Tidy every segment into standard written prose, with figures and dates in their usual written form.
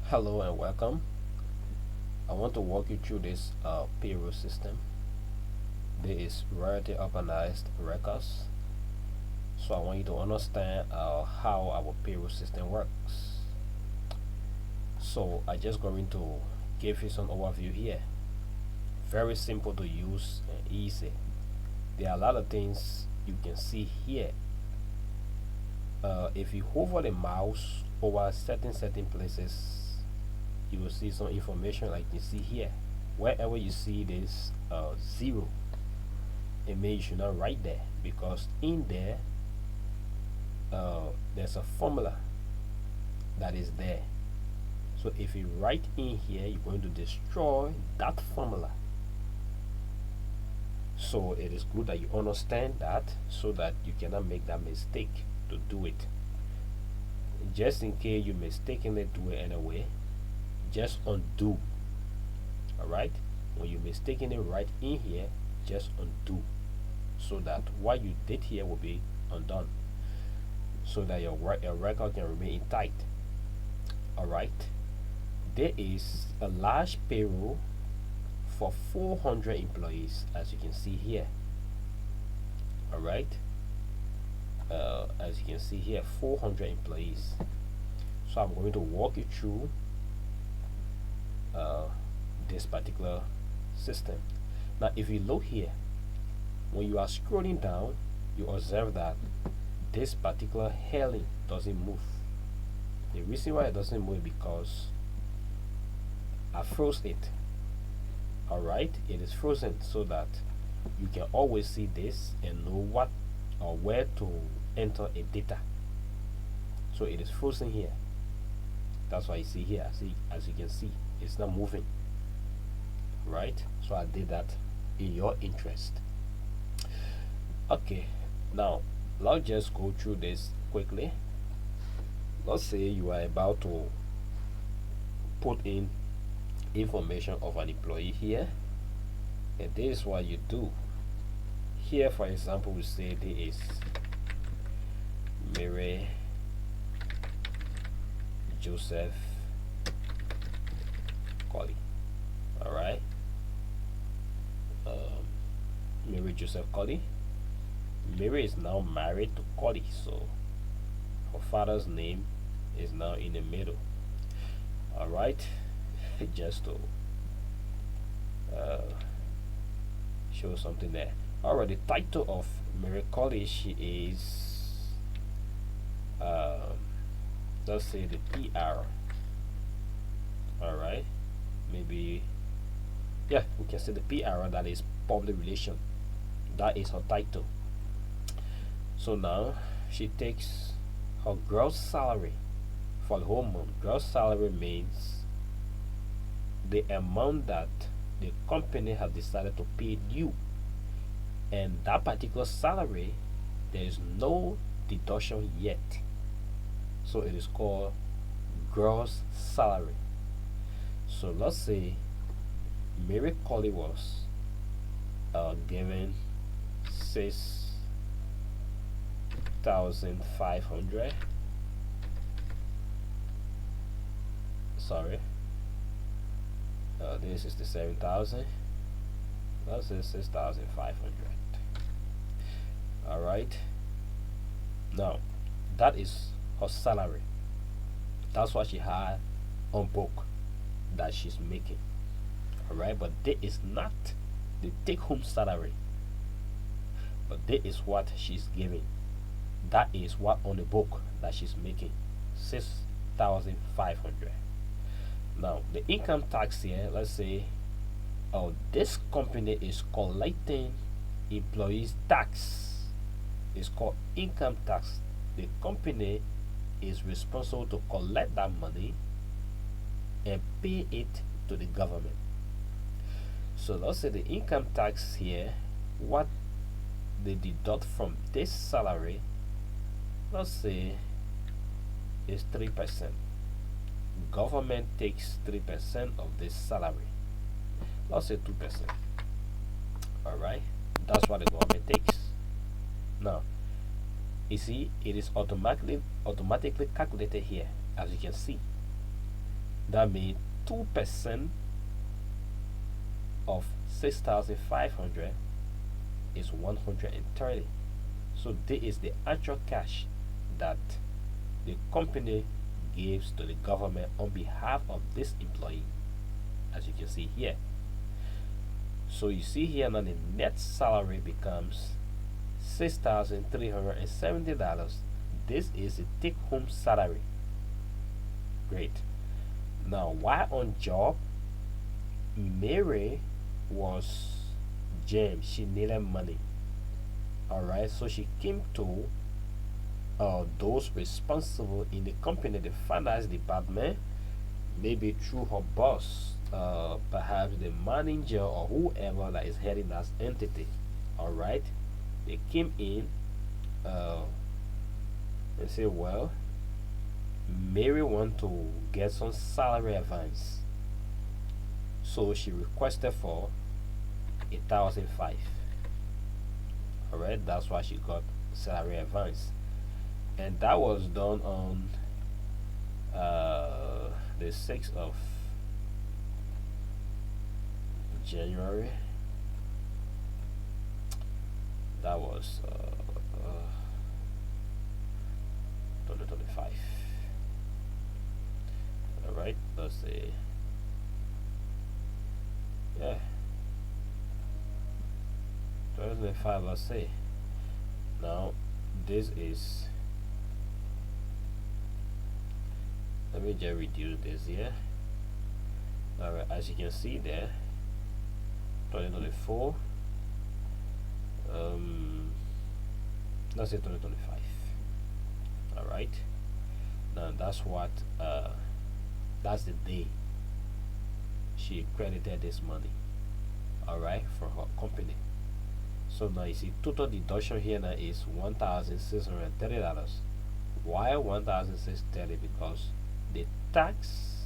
Hello and welcome. I want to walk you through this payroll system. There is royalty organized records. So I want you to understand how our payroll system works. So I just going to give you some overview here. Very simple to use and easy. There are a lot of things you can see here. If you hover the mouse over certain places, you will see some information like you see here. Wherever you see this 0, it means you should not write there, because in there there's a formula that is there. So if you write in here, you're going to destroy that formula. So it is good that you understand that, so that you cannot make that mistake to do it. Just in case you mistakenly do it anyway, just undo. Alright, when you mistakenly write in here, just undo, so that what you did here will be undone, so that your record can remain intact. Alright, there is a large payroll for 400 employees, as you can see here. Alright, as you can see here, 400 employees. So I'm going to walk you through this particular system. Now if you look here, when you are scrolling down, you observe that this particular heading doesn't move. The reason why it doesn't move is because I froze it. Alright, it is frozen so that you can always see this and know what or where to enter a data. So it is frozen here. That's why you see here, as you can see, it's not moving. Right, so I did that in your interest. Okay, now let's just go through this quickly. Let's say you are about to put in information of an employee here, and this is what you do. Here, for example, we say there is Mary Joseph Colley. All right, Mary Joseph Colley. Mary is now married to Colley, so her father's name is now in the middle. All right, just to show something there. All right, the title of Mary Colley, she is let's say the PR. All right, maybe, yeah, we can say the PR, that is public relation. That is her title. So now she takes her gross salary for the whole month. Gross salary means the amount that the company has decided to pay you, and that particular salary, there is no deduction yet, so it is called gross salary. So let's say Mary Colley was given 6,500. Sorry, this is the 7,000. Let's say 6,500. All right. Now that is her salary. That's what she had on book that she's making. All right, but that is not the take-home salary, but that is what she's giving. That is what on the book that she's making, 6,500. Now the income tax here, let's say, oh, this company is collecting employees tax. It's called income tax. The company is responsible to collect that money and pay it to the government. So let's say the income tax here, what they deduct from this salary, let's say, is 3%. Government takes 3% of this salary. Let's say 2%. All right, that's what the government takes. Now you see, it is automatically calculated here, as you can see. That means 2% of 6,500 is 130. So this is the actual cash that the company gives to the government on behalf of this employee, as you can see here. So you see here now the net salary becomes $6,370. This is the take-home salary. Great. Now, while on job, Mary was jammed. She needed money. All right, so she came to those responsible in the company, the finance department, maybe through her boss, perhaps the manager or whoever that is heading that entity. All right, they came in and say, well, Mary want to get some salary advance, so she requested for 1,005. All right, that's why she got salary advance, and that was done on the 6th of January. That was 2025. All right, let's see. Yeah, 2005. Let's see. Now, this is. Let me just reduce this here. All right, as you can see there, 2024. Let's say 2025. All right. Now that's what. That's the day she credited this money. All right, for her company. So now you see total deduction here now is $1,630. Why 1,630? Because the tax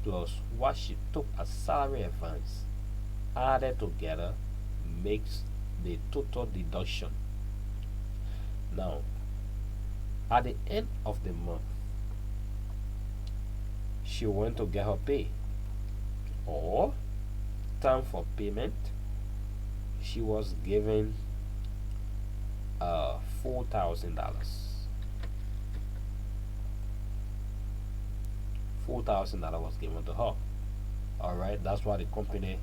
plus what she took as salary advance added together makes the total deduction. Now, at the end of the month, she went to get her pay, or time for payment, she was given $4,000. $4,000 was given to her. All right, that's why the company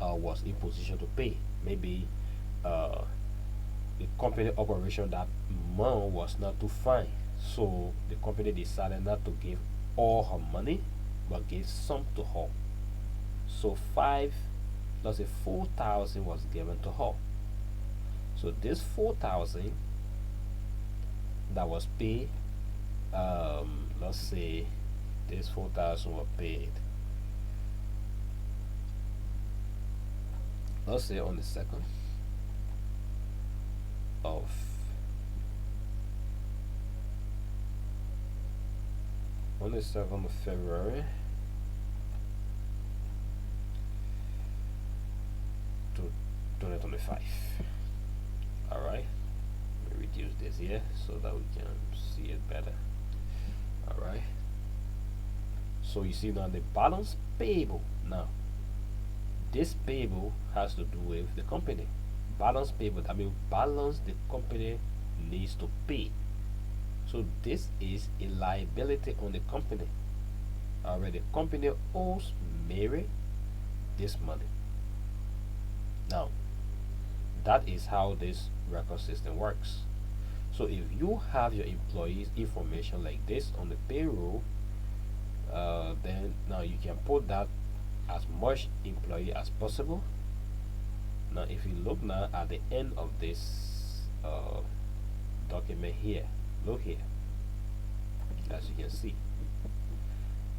was in position to pay. Maybe the company operation that month was not too fine, so the company decided not to give all her money, but gave some to her. So let's say 4,000 was given to her. So this 4,000 that was paid, let's say this 4,000 were paid. Let's say on the 2nd of February to 2025. All right, let me reduce this here so that we can see it better. All right, so you see now the balance payable. Now this payable has to do with the company. Balance payable, I mean balance the company needs to pay. So this is a liability on the company. Alright, the company owes Mary this money. Now, that is how this record system works. So if you have your employees information like this on the payroll, then now you can put that as much employee as possible. Now if you look now at the end of this document here, look here, as you can see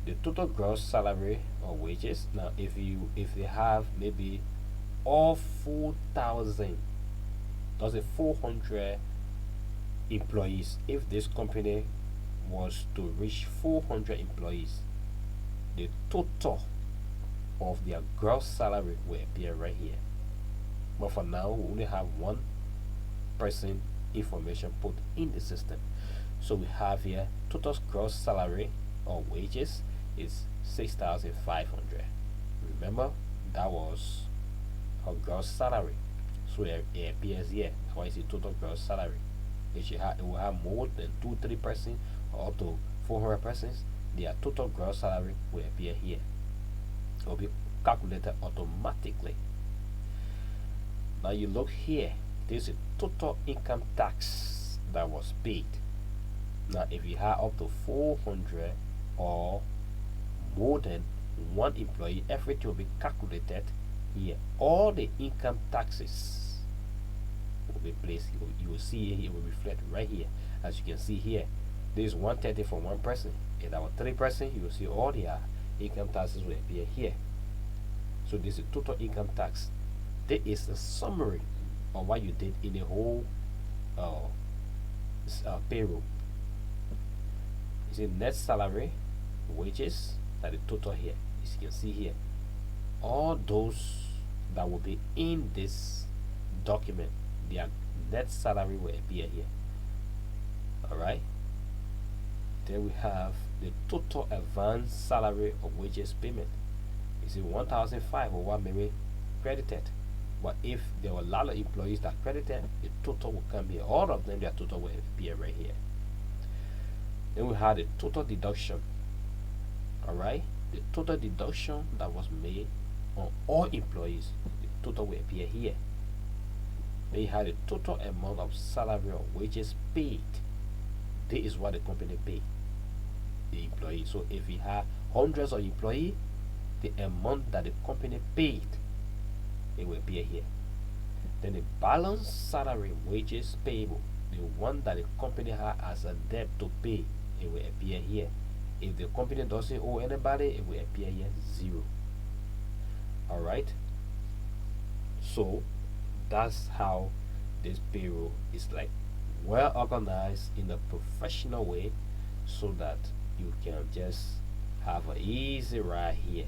the total gross salary or wages. Now if they have maybe all 4,000, that's a 400 employees. If this company was to reach 400 employees, the total of their gross salary will appear right here. But for now, we only have one person information put in the system. So we have here total gross salary or wages is 6,500. Remember, that was her gross salary. So it appears here. That's why it's the total gross salary. If it will have more than 2-3% or up to 400%, their total gross salary will appear here. It will be calculated automatically. Now you look here. This is total income tax that was paid. Now if you have up to 400 or more than one employee, everything will be calculated here. All the income taxes will be placed. You will see it will reflect right here. As you can see here, this is 130 for one person. If that was 3%, you will see all their income taxes will appear here. So this is total income tax. This is a summary of what you did in the whole payroll. You see net salary, wages, that is total here. As you can see here, all those that will be in this document, their net salary will appear here. All right. Then we have the total advance salary of wages payment. You see 1,005 or 1 million credited. But if there were a lot of employees that credited, the total will come here. All of them, their total will appear right here. Then we have the total deduction. All right. The total deduction that was made on all employees, the total will appear here. Then you have the total amount of salary or wages paid. This is what the company paid the employee. So if you have hundreds of employees, the amount that the company paid, it will appear here. Then the balance salary wages payable, the one that the company has as a debt to pay, it will appear here. If the company doesn't owe anybody, it will appear here 0. All right. So that's how this payroll is like, well organized in a professional way, so that you can just have an easy ride here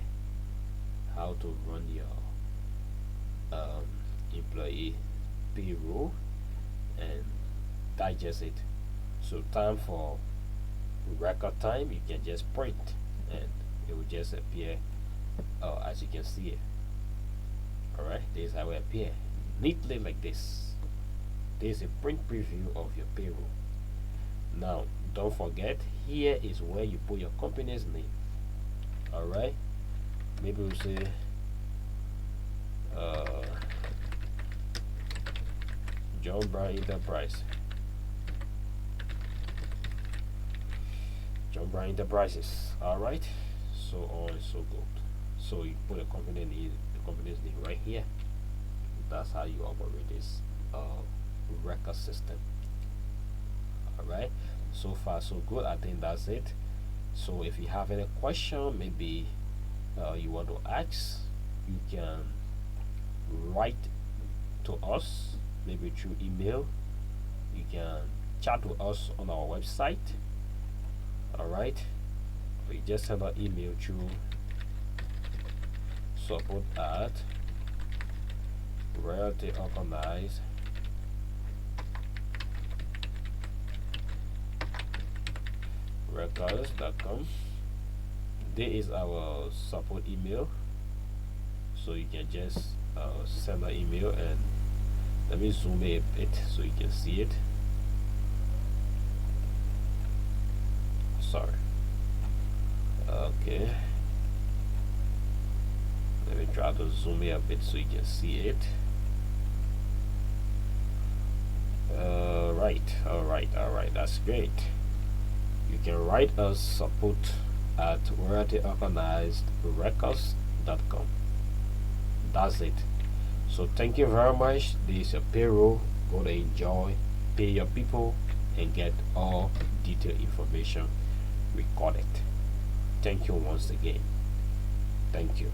how to run your employee payroll and digest it. So time for record time, you can just print and it will just appear as you can see it. Alright, this is how it appear neatly like this. This is a print preview of your payroll. Now don't forget, here is where you put your company's name. Alright, maybe we'll say John Brown Enterprise. John Brown Enterprises. Alright, so on and so good. So you put the company's name right here. That's how you operate this record system. Alright, so far so good. I think that's it. So if you have any question, maybe you want to ask, you can write to us, maybe through email. You can chat with us on our website. Alright, we just send an email through support at royalty organized records.com. This is our support email, so you can just send an email. And let me zoom in a bit so you can see it. Sorry. Okay, let me try to zoom in a bit so you can see it. Alright, that's great. You can write us support at royaltyorganizedrecords.com. That's it. So thank you very much. This is your payroll. Go to enjoy, pay your people, and get all detailed information recorded. Thank you once again. Thank you.